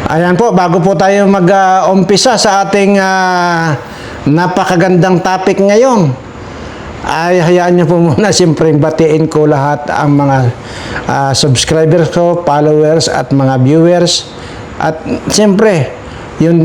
Ayan po, bago po tayo mag-umpisa sa ating napakagandang topic ngayon, ay hayaan niyo po muna siyempre batiin ko lahat ang mga subscribers ko, followers at mga viewers. At siyempre, yung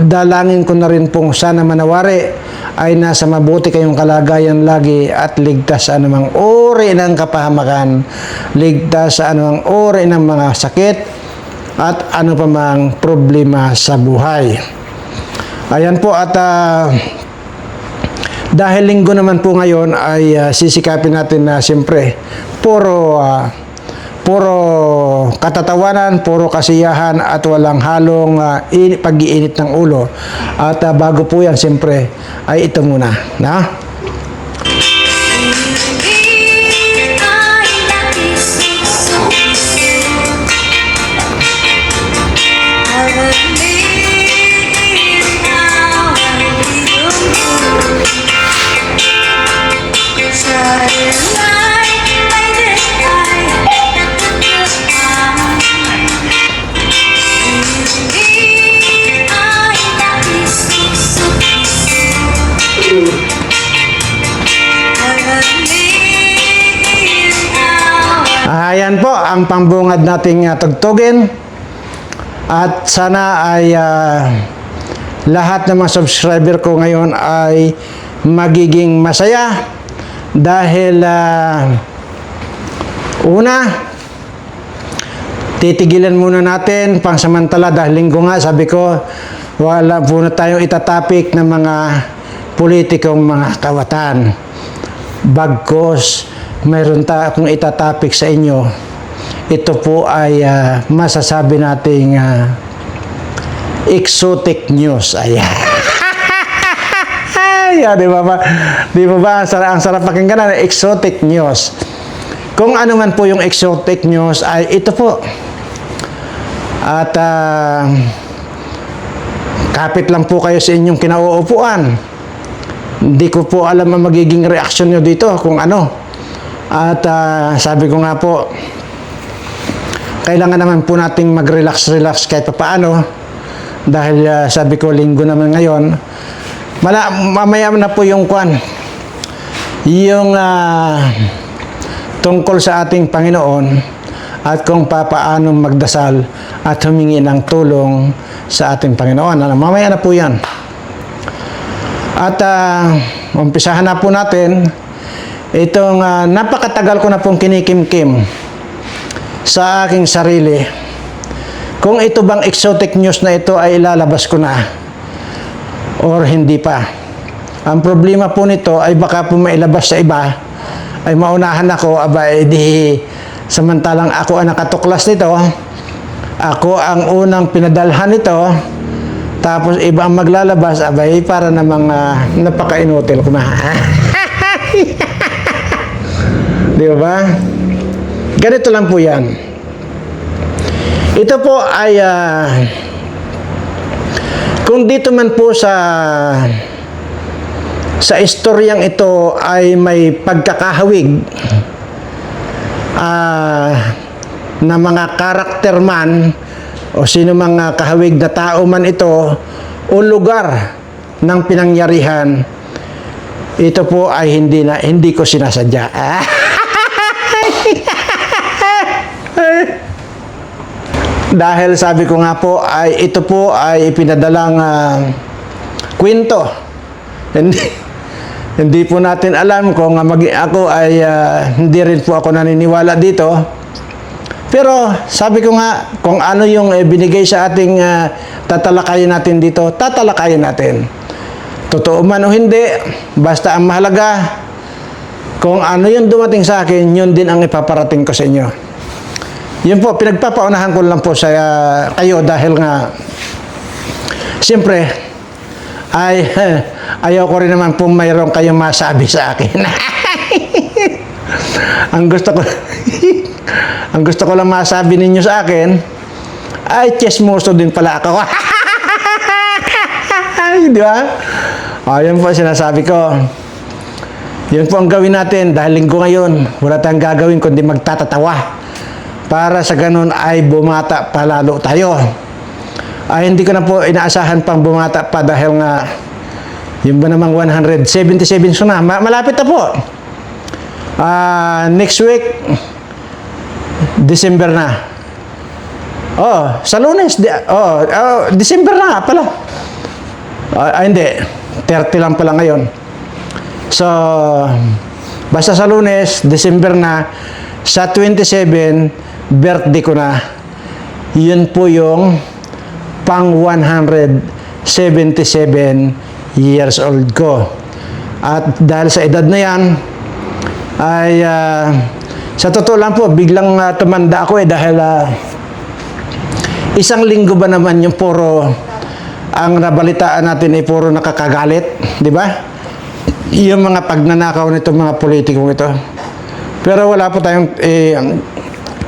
dalangin ko na rin pong sana manawari ay nasa mabuti kayong kalagayan lagi at ligtas sa anumang uri ng kapahamakan, ligtas sa anumang uri ng mga sakit at ano pa mang problema sa buhay. Ayan po, at dahil linggo naman po ngayon ay sisikapin natin na siyempre puro katatawanan, puro kasiyahan at walang halong pag-iinit ng ulo. At bago po yan siyempre ay ito muna na ayan po ang pambungad nating tugtugin. At sana ay lahat ng mga subscriber ko ngayon ay magiging masaya dahil una, titigilan muna natin pangsamantala dahil linggo nga sabi ko wala po na tayong itatapik ng mga politikong mga kawatan. Bagkos mayroon akong itatapik sa inyo. Ito po ay masasabi nating exotic news. Ayan. Ayan, di ba ba? Di ba ba? Ang sarap pakinggan na exotic news. Kung ano man po yung exotic news ay ito po. At kapit lang po kayo sa inyong kinauupuan. Hindi ko po alam ang magiging reaksyon nyo dito kung ano. At sabi ko nga po, kailangan naman po nating mag-relax kahit papaano. Dahil sabi ko, linggo naman ngayon. Mamaya na po yung yung tungkol sa ating Panginoon at kung papaano magdasal at humingi ng tulong sa ating Panginoon. Mamaya na po yan. At umpisahan na po natin itong napakatagal ko na pong kinikimkim sa aking sarili. Kung ito bang exotic news na ito ay ilalabas ko na or hindi pa. Ang problema po nito ay baka po mailabas sa iba ay maunahan ako, samantalang ako ang nakatuklas nito, ako ang unang pinadalhan nito, tapos iba ang maglalabas, para namang napaka-inutil ko na. Di ba? Ganito lang po yan. Ito po ay kung dito man po sa istoryang ito ay may pagkakahawig na mga karakter man o sino mga kahawig na tao man ito o lugar ng pinangyarihan, ito po ay hindi ko sinasadya. Dahil sabi ko nga po ay ito po ay ipinadalang kwento. Hindi po natin alam kung ako ay hindi rin po ako naniniwala dito. Pero sabi ko nga kung ano yung binigay sa ating tatalakayin natin dito, tatalakayin natin. Totoo man o hindi, basta ang mahalaga kung ano yung dumating sa akin, yun din ang ipaparating ko sa inyo. Yun po, pinagpapaunahan ko lang po sa kayo dahil nga siyempre ay ayaw ko rin naman po mayroon kayong masabi sa akin. ang gusto ko lang masabi ninyo sa akin ay chismoso din pala ako. Di ba? Yun po sinasabi ko. Yun po ang gawin natin dahil linggo ngayon. Wala tayong gagawin kundi magtatatawa. Para sa ganun ay bumata palalo tayo. ay hindi ko na po inaasahan pang bumata pa dahil nga yung ba namang 177 so na, malapit na po. Next week, December na. Sa Lunes, December na nga pala. Hindi, 30 lang pala ngayon. So, basta sa Lunes, December na, sa 27, birthday ko na. Yun po yung pang 177 years old ko. At dahil sa edad na yan, ay sa totoo lang po, biglang tumanda ako dahil isang linggo ba naman yung puro, ang nabalitaan natin ay puro nakakagalit, di ba? Yung mga pagnanakaw nito mga politikong ito. Pero wala po tayong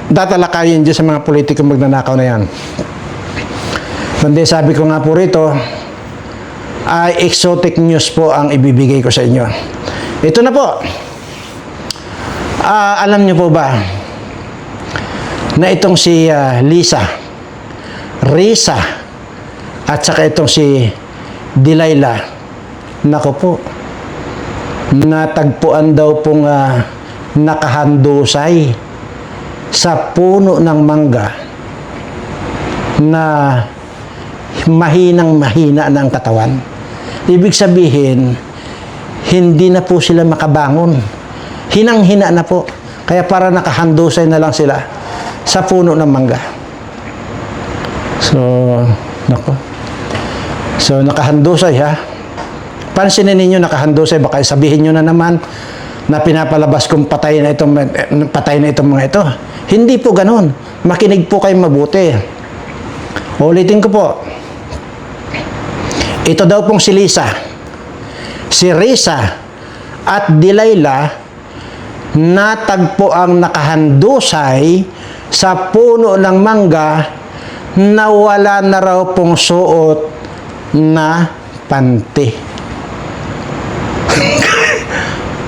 tatalakayin dyan sa mga politikong magnanakaw na yan. Kundi sabi ko nga po rito, ay exotic news po ang ibibigay ko sa inyo. Ito na po. Alam niyo po ba na itong si Risa, at saka itong si Delilah, nako po, natagpuan daw pong nakahandusay sa puno ng mangga na mahinang-mahina ng katawan. Ibig sabihin, hindi na po sila makabangon. Hinang-hina na po. Kaya para nakahandusay na lang sila sa puno ng mangga. So, nako. So, nakahandusay ha. Pansinin ninyo nakahandusay, baka sabihin nyo na naman na pinapalabas kong patay na itong mga ito. Hindi po ganun. Makinig po kayo mabuti. Ulitin ko po. Ito daw pong si Lisa, si Risa at Delilah, natagpo ang nakahandusay sa puno ng mangga na wala na raw pong suot na panty.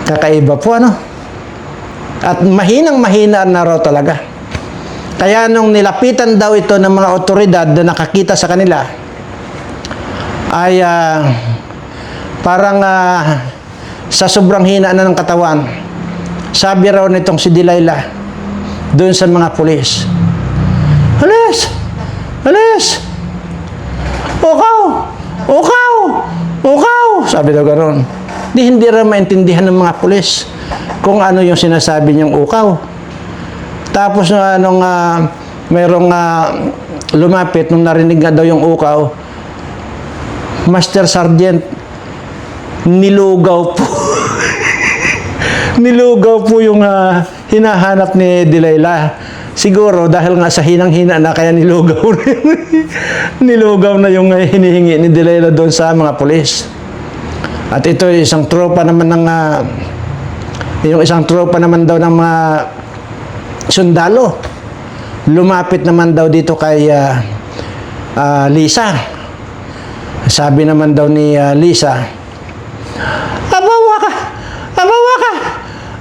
Kakaiba po, ano? At mahinang-mahina na raw talaga. Kaya nung nilapitan daw ito ng mga otoridad na nakakita sa kanila, ay parang sa sobrang hina na ng katawan, sabi raw nitong si Delilah doon sa mga pulis, "Alis! Alis! Ukaw! Ukaw! Ukaw!" Sabi daw gano'n. Hindi rin maintindihan ng mga pulis kung ano yung sinasabi niyang ukaw. Tapos nung mayroong lumapit, nung narinig nga daw yung ukaw, Master Sergeant, nilugaw po. Nilugaw po yung hinahanap ni Delilah. Siguro dahil nga sa hinang-hina na kaya nilugaw na nilugaw na yung hinihingi ni Delilah doon sa mga pulis. At ito isang tropa naman ng yung isang tropa naman daw ng mga sundalo. Lumapit naman daw dito kay Lisa. Sabi naman daw ni Lisa, "Abawa ka! Abawa ka!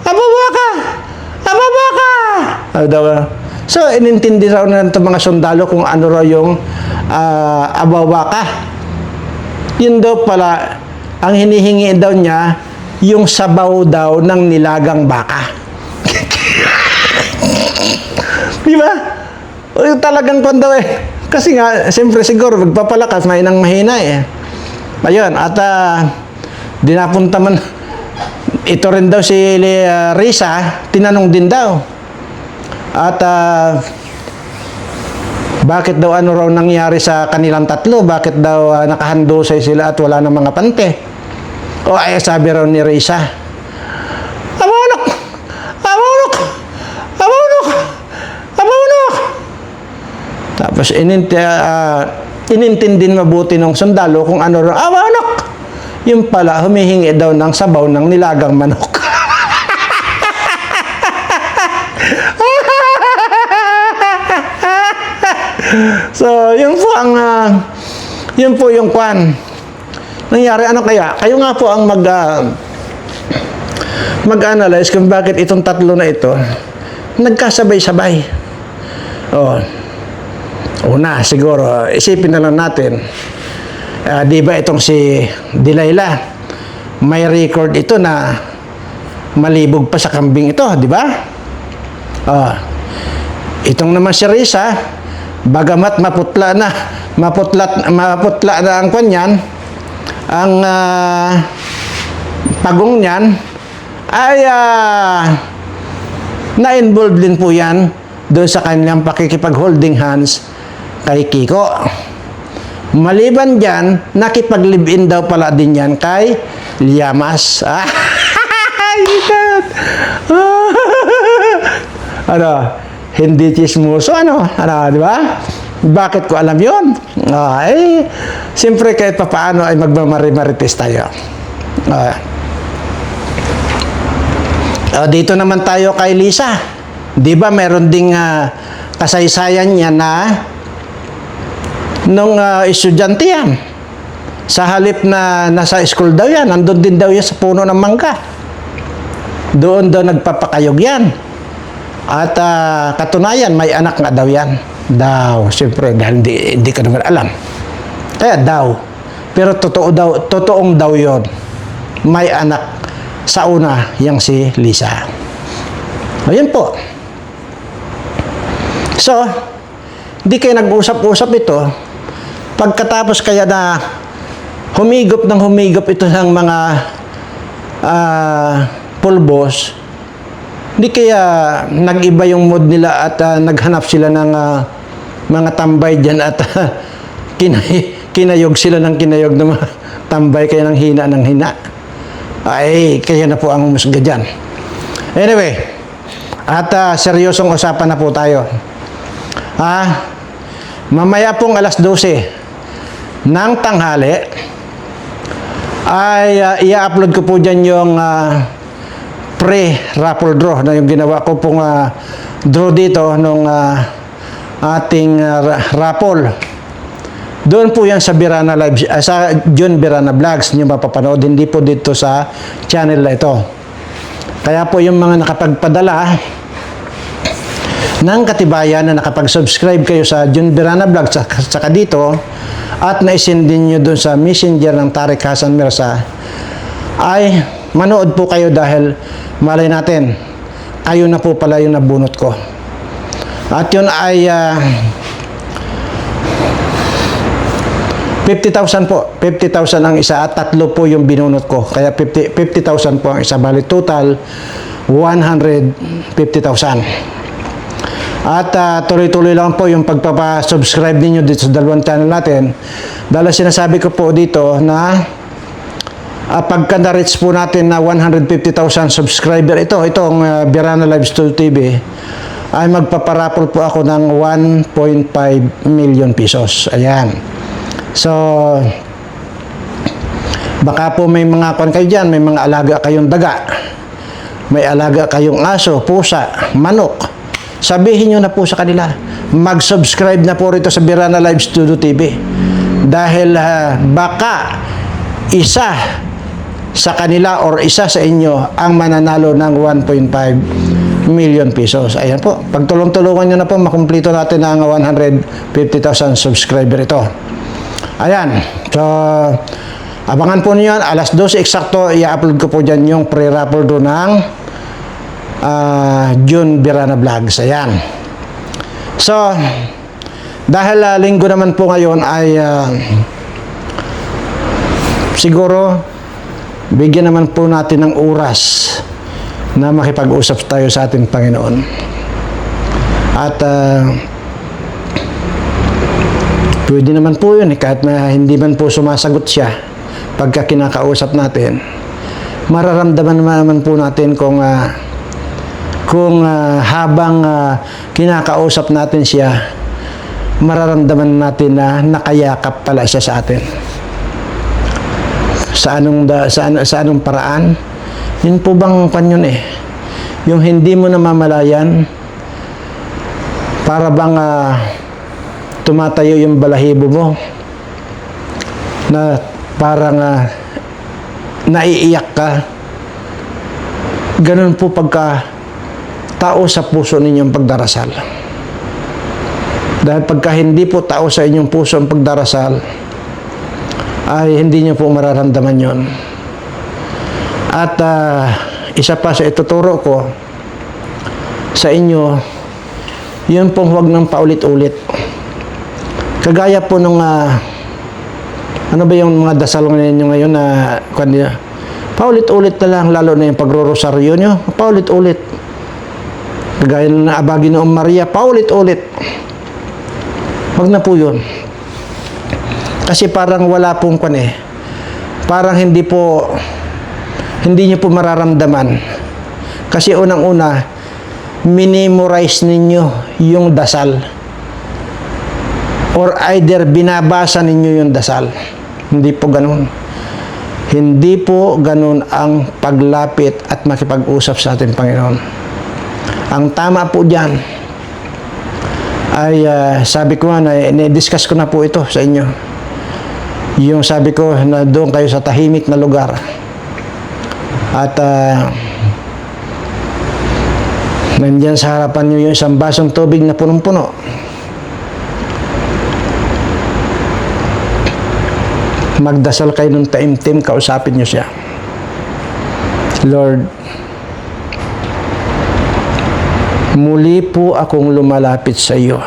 Abawa ka! Abawa ka!" So, inintindi raw na itong mga sundalo kung ano raw yung abawa ka. Yun daw pala, ang hinihingi daw niya, yung sabaw daw ng nilagang baka. Di ba? Talagang kung daw eh. Kasi nga, siyempre siguro, magpapalakas, mahinang mahina eh. Ayun, at dinapunta man, ito rin daw si Risa, tinanong din daw. At bakit daw ano raw nangyari sa kanilang tatlo? Bakit daw nakahandusay sila at wala ng mga pante? Ay sabi raw ni Risa, "Amonok! Amonok! Amonok! Amonok!" Tapos inintindi mabuti ng sundalo kung ano raw, "Amonok!" Yung pala, humihingi daw ng sabaw ng nilagang manok. So, yun po yung kwan. Nangyari, ano kaya? Kayo nga po ang mag-analyze kung bakit itong tatlo na ito nagkasabay-sabay. Una, siguro, isipin na lang natin, di ba itong si Delilah, may record ito na malibog pa sa kambing ito, di ba? Itong naman si Risa, bagamat maputla na ang kanyan, ang pagong niyan, ay na-involved din po yan doon sa kanyang pakikipag-holding hands kay Kiko. Maliban dyan, nakipag-live-in daw pala din yan kay Llamas. Ano, hindi chismoso, di ba? Bakit ko alam yun? Siyempre kahit papaano ay magmamari-marites tayo. Dito naman tayo kay Lisa. Di ba meron ding kasaysayan niya na nung estudyante yan. Sa halip na nasa school daw yan, nandun din daw yan sa puno ng mangga. Doon daw nagpapakayog yan. At katunayan, may anak nga daw yan. Siyempre, dahil hindi ka naman alam. Kaya daw. Pero totoong daw yon. May anak sa una, yang si Lisa. Ayun po. So, di kayo nag-usap-usap ito. Pagkatapos kaya na humigop ito ng mga pulbos, di kaya nag-iba yung mood nila at naghanap sila ng mga tambay dyan at kinayog sila ng kinayog ng mga tambay kaya ng hina. Kaya na po ang umusga dyan. Anyway, at seryosong usapan na po tayo. Mamaya pong alas 12 ng tanghali ay i-upload ko po dyan yung pre-raffle draw na yung ginawa ko pong draw dito nung ating raffle. Doon po yan sa Birana Live, sa John Birana Vlogs nyo mapapanood, hindi po dito sa channel na ito. Kaya po yung mga nakapagpadala ng katibayan na nakapag-subscribe kayo sa John Birana Vlogs saka dito at naisend din nyo doon sa messenger ng Tarik Hasan Mirza, ay manood po kayo dahil malay natin, kayo na po pala yung nabunot ko. At yun ay 50,000 po. 50,000 ang isa at 3 po yung binunot ko. Kaya 50,000 po ang isa. Bali total 150,000. At tuloy-tuloy lang po yung pagpapasubscribe ninyo dito sa dalawang channel natin. Dahil sinasabi ko po dito na pagka na-reach po natin na 150,000 subscriber, itong Birana Live Studio TV, ay magpaparapol po ako ng 1.5 million pesos. Ayan. So, baka po may mga kwan kayo dyan, may mga alaga kayong daga, may alaga kayong aso, pusa, manok. Sabihin nyo na po sa kanila, mag-subscribe na po rito sa Birana Live Studio TV. Dahil baka isa sa kanila or isa sa inyo ang mananalo ng 1.5 million pesos. Ayan po, pagtulong-tulungan nyo na po, makumplito natin ang 150,000 subscriber ito. Ayan. So, abangan po niyo yan. Alas 12 eksakto, i-upload ko po dyan yung pre-raffle doon ng John Birana Vlogs. Ayan. So, dahil linggo naman po ngayon ay siguro bigyan naman po natin ng oras na makipag-usap tayo sa ating Panginoon. At pwede naman po yun, kahit na hindi man po sumasagot siya pagka kinakausap natin, mararamdaman naman po natin kung habang kinakausap natin siya, mararamdaman natin na nakayakap pala siya sa atin. Sa anong paraan? Yun po bang kanyon yung hindi mo namamalayan, para bang tumatayo yung balahibo mo na parang naiiyak ka. Ganun po pagka tao sa puso ninyong pagdarasal. Dahil pagka hindi po tao sa inyong puso ang pagdarasal, ay hindi niyo po mararamdaman yon. At isa pa sa ituturo ko sa inyo, yun pong huwag nang paulit-ulit. Kagaya po nung ano ba yung mga dasal ninyo ngayon na paulit-ulit na lang, lalo na yung pagro-rosaryo nyo, paulit-ulit. Kagaya na Aba Ginoong Maria, paulit-ulit. Wag na po yun. Kasi parang wala pong parang hindi nyo po mararamdaman. Kasi unang-una, minimorize ninyo yung dasal. Or either binabasa ninyo yung dasal. Hindi po ganun. Hindi po ganun ang paglapit at makipag-usap sa ating Panginoon. Ang tama po dyan ay sabi ko na, discuss ko na po ito sa inyo. Yung sabi ko na doon kayo sa tahimik na lugar. At nandyan sa harapan nyo yung isang basong tubig na punong-puno. Magdasal kayo ng taimtim, kausapin nyo siya. Lord, muli po akong lumalapit sa iyo.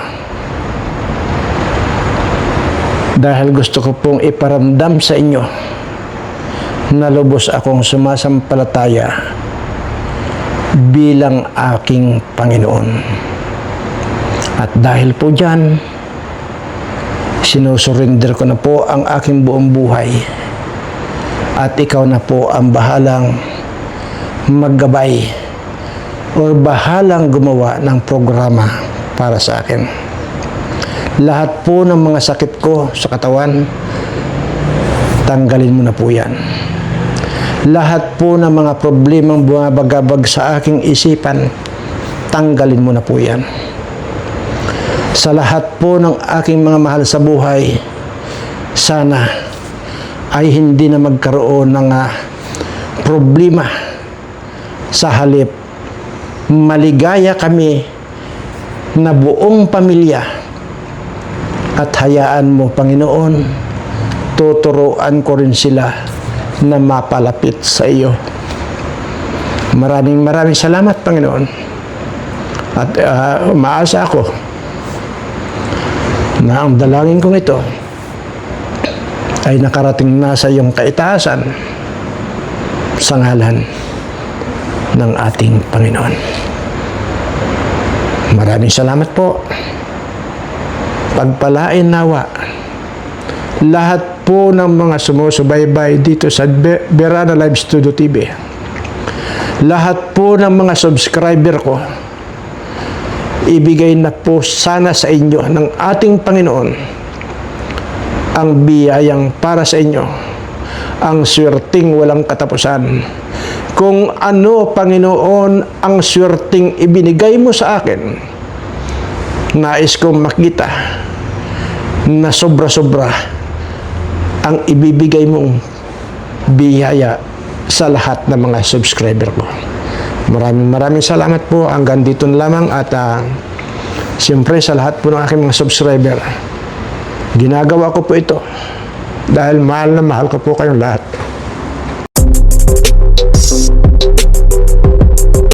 Dahil gusto ko pong iparamdam sa inyo na lubos akong sumasampalataya bilang aking Panginoon. At dahil po dyan, sinusurrender ko na po ang aking buong buhay. At ikaw na po ang bahalang maggabay o bahalang gumawa ng programa para sa akin. Lahat po ng mga sakit ko sa katawan, tanggalin mo na po yan. Lahat po ng mga problemang bumabagabag sa aking isipan, tanggalin mo na po yan. Sa lahat po ng aking mga mahal sa buhay, sana ay hindi na magkaroon ng problema. Sa halip, maligaya kami na buong pamilya. At hayaan mo, Panginoon, tuturuan ko rin sila na mapalapit sa iyo. Maraming salamat, Panginoon. At umaasa ako na ang dalangin kong ito ay nakarating na sa iyong kaitaasan sa ngalan ng ating Panginoon. Maraming salamat po. Pagpalain nawa lahat po ng mga sumusubaybay dito sa Berana Live Studio TV. Lahat po ng mga subscriber ko, ibigay na po sana sa inyo ng ating Panginoon ang biyayang para sa inyo, ang swerteng walang katapusan. Kung ano, Panginoon, ang swerteng ibinigay mo sa akin, nais kong makita na sobra-sobra ang ibibigay mong biyaya sa lahat ng mga subscriber ko. Maraming salamat po. Hanggang dito na lamang at siyempre sa lahat po ng aking mga subscriber, ginagawa ko po ito dahil mahal na mahal ko po kayong lahat.